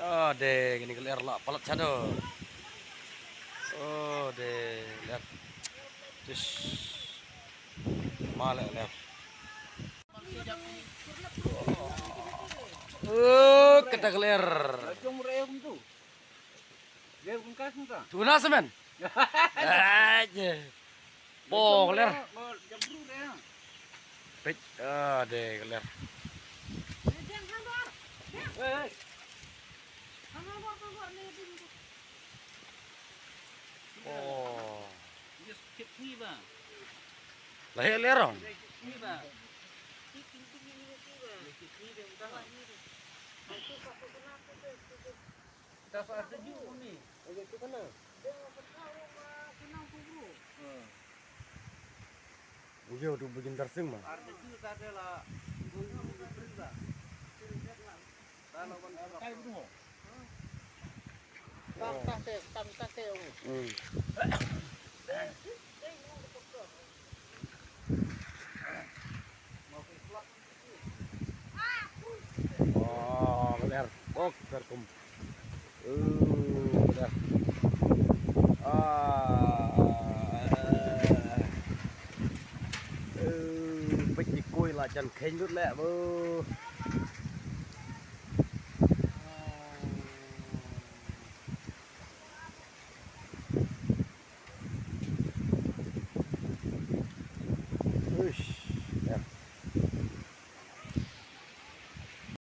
Oh, deh, gini kelir lah, pelat sado. Oh, deh, lihat. Terus malah lihat. Kita kelir. Tuna semen. Aja. Oh, kelir. Pit, deh, kelir. Oh. Lahir lerong. Iya, udah bikin tersing mah. Oh, benar. Oh, terkum. Benar. Bích đi cùi là chân khinh rút lẹ bơ.